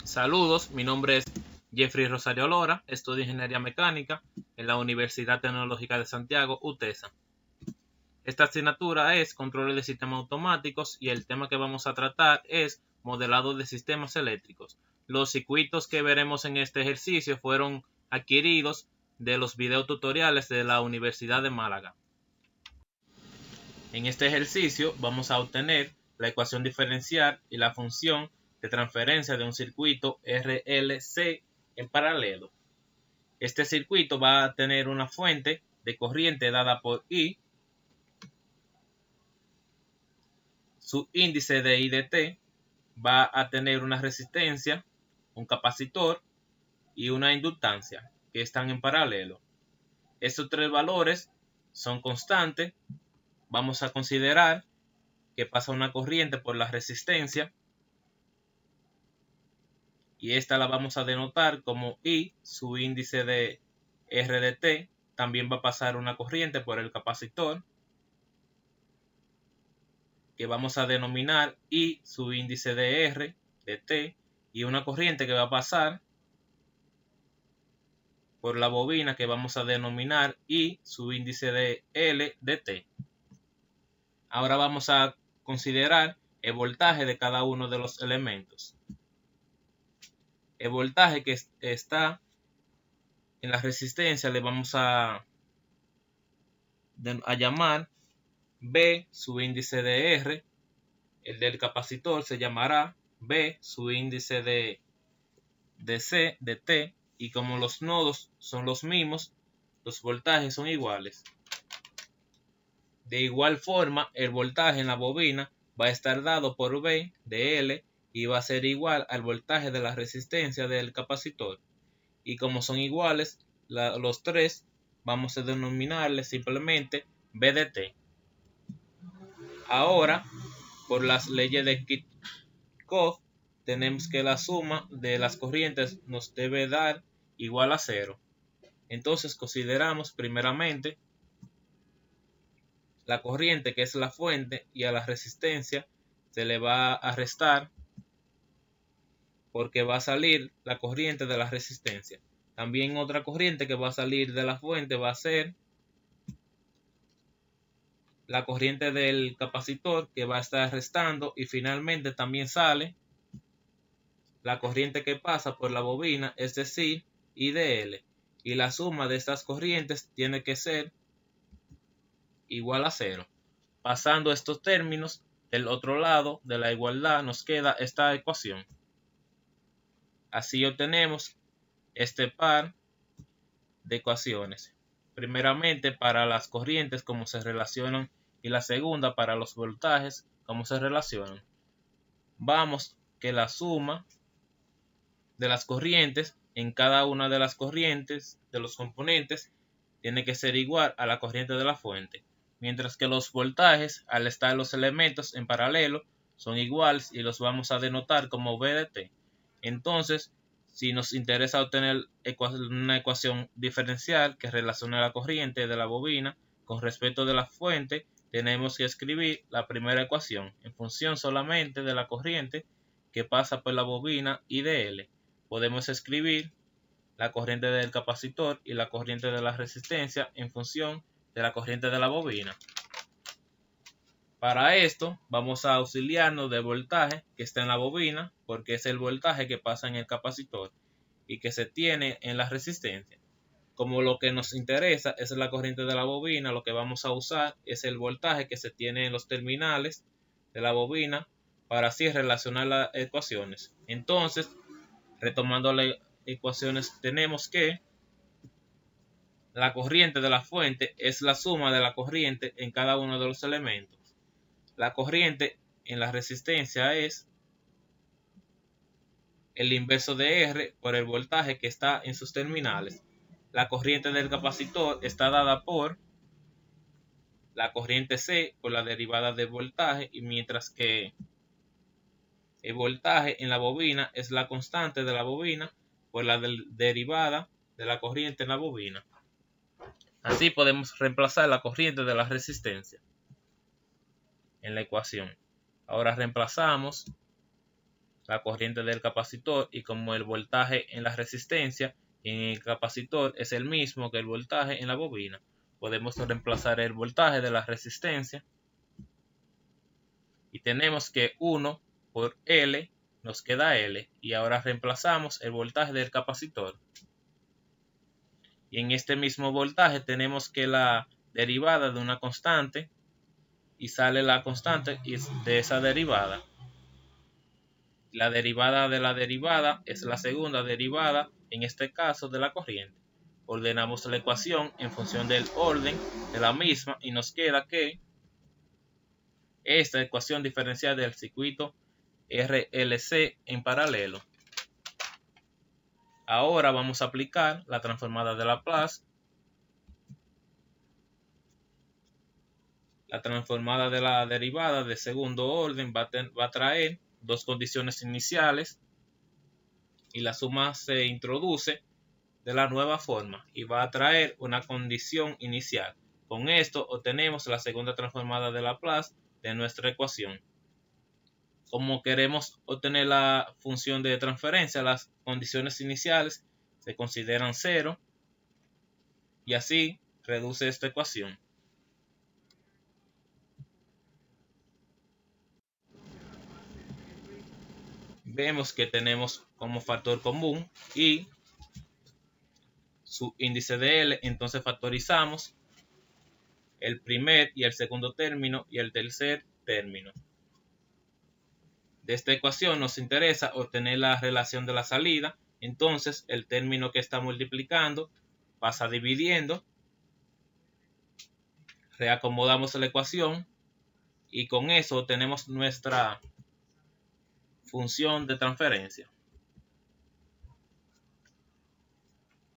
Saludos, mi nombre es Jeffrey Rosario Lora, estudio Ingeniería Mecánica en la Universidad Tecnológica de Santiago, UTESA. Esta asignatura es Control de Sistemas Automáticos y el tema que vamos a tratar es Modelado de Sistemas Eléctricos. Los circuitos que veremos en este ejercicio fueron adquiridos de los videotutoriales de la Universidad de Málaga. En este ejercicio vamos a obtener la ecuación diferencial y la función de transferencia de un circuito RLC en paralelo. Este circuito va a tener una fuente de corriente dada por I, su índice de I de t, va a tener una resistencia, un capacitor y una inductancia que están en paralelo. Estos tres valores son constantes. Vamos a considerar que pasa una corriente por la resistencia y esta la vamos a denotar como I, su índice de R de t. También va a pasar una corriente por el capacitor que vamos a denominar I, su índice de R de t, y una corriente que va a pasar por la bobina que vamos a denominar I, su índice de L de t. Ahora vamos a considerar el voltaje de cada uno de los elementos. El voltaje que está en la resistencia le vamos a llamar B, su índice de R. El del capacitor se llamará B, su índice de C de T, y como los nodos son los mismos, los voltajes son iguales. De igual forma, el voltaje en la bobina va a estar dado por B de L y va a ser igual al voltaje de la resistencia del capacitor. Y como son iguales los tres, vamos a denominarles simplemente B de T. Ahora, por las leyes de Kirchhoff, tenemos que la suma de las corrientes nos debe dar igual a 0. Entonces consideramos primeramente la corriente, que es la fuente, y a la resistencia se le va a restar porque va a salir la corriente de la resistencia. También otra corriente que va a salir de la fuente va a ser la corriente del capacitor, que va a estar restando, y finalmente también sale la corriente que pasa por la bobina, es decir, I de L. Y la suma de estas corrientes tiene que ser igual a 0. Pasando estos términos, del otro lado de la igualdad nos queda esta ecuación. Así obtenemos este par de ecuaciones. Primeramente para las corrientes, cómo se relacionan, y la segunda para los voltajes, cómo se relacionan. Vamos que la suma de las corrientes en cada una de las corrientes de los componentes tiene que ser igual a la corriente de la fuente, mientras que los voltajes, al estar los elementos en paralelo, son iguales y los vamos a denotar como V de t. Entonces, si nos interesa obtener una ecuación diferencial que relacione la corriente de la bobina con respecto de la fuente, tenemos que escribir la primera ecuación en función solamente de la corriente que pasa por la bobina I de L. Podemos escribir la corriente del capacitor y la corriente de la resistencia en función de la corriente de la bobina. Para esto vamos a auxiliarnos del voltaje que está en la bobina, porque es el voltaje que pasa en el capacitor y que se tiene en la resistencia. Como lo que nos interesa es la corriente de la bobina, lo que vamos a usar es el voltaje que se tiene en los terminales de la bobina para así relacionar las ecuaciones. Entonces, retomando las ecuaciones, tenemos que la corriente de la fuente es la suma de la corriente en cada uno de los elementos. La corriente en la resistencia es el inverso de R por el voltaje que está en sus terminales. La corriente del capacitor está dada por la corriente C por la derivada del voltaje, y mientras que el voltaje en la bobina es la constante de la bobina por la derivada de la corriente en la bobina. Así podemos reemplazar la corriente de la resistencia en la ecuación. Ahora reemplazamos la corriente del capacitor, y como el voltaje en la resistencia y en el capacitor es el mismo que el voltaje en la bobina, podemos reemplazar el voltaje de la resistencia y tenemos que 1 por L nos queda L, y ahora reemplazamos el voltaje del capacitor. Y en este mismo voltaje tenemos que la derivada de una constante, y sale la constante de esa derivada. La derivada de la derivada es la segunda derivada, en este caso de la corriente. Ordenamos la ecuación en función del orden de la misma y nos queda que esta ecuación diferencial del circuito RLC en paralelo. Ahora vamos a aplicar la transformada de Laplace. La transformada de la derivada de segundo orden va a traer dos condiciones iniciales y la suma se introduce de la nueva forma y va a traer una condición inicial. Con esto obtenemos la segunda transformada de Laplace de nuestra ecuación. Como queremos obtener la función de transferencia, las condiciones iniciales se consideran 0 y así reduce esta ecuación. Vemos que tenemos como factor común y su índice de L, entonces factorizamos el primer y el segundo término y el tercer término. De esta ecuación nos interesa obtener la relación de la salida, entonces el término que está multiplicando pasa dividiendo, reacomodamos la ecuación y con eso obtenemos nuestra función de transferencia.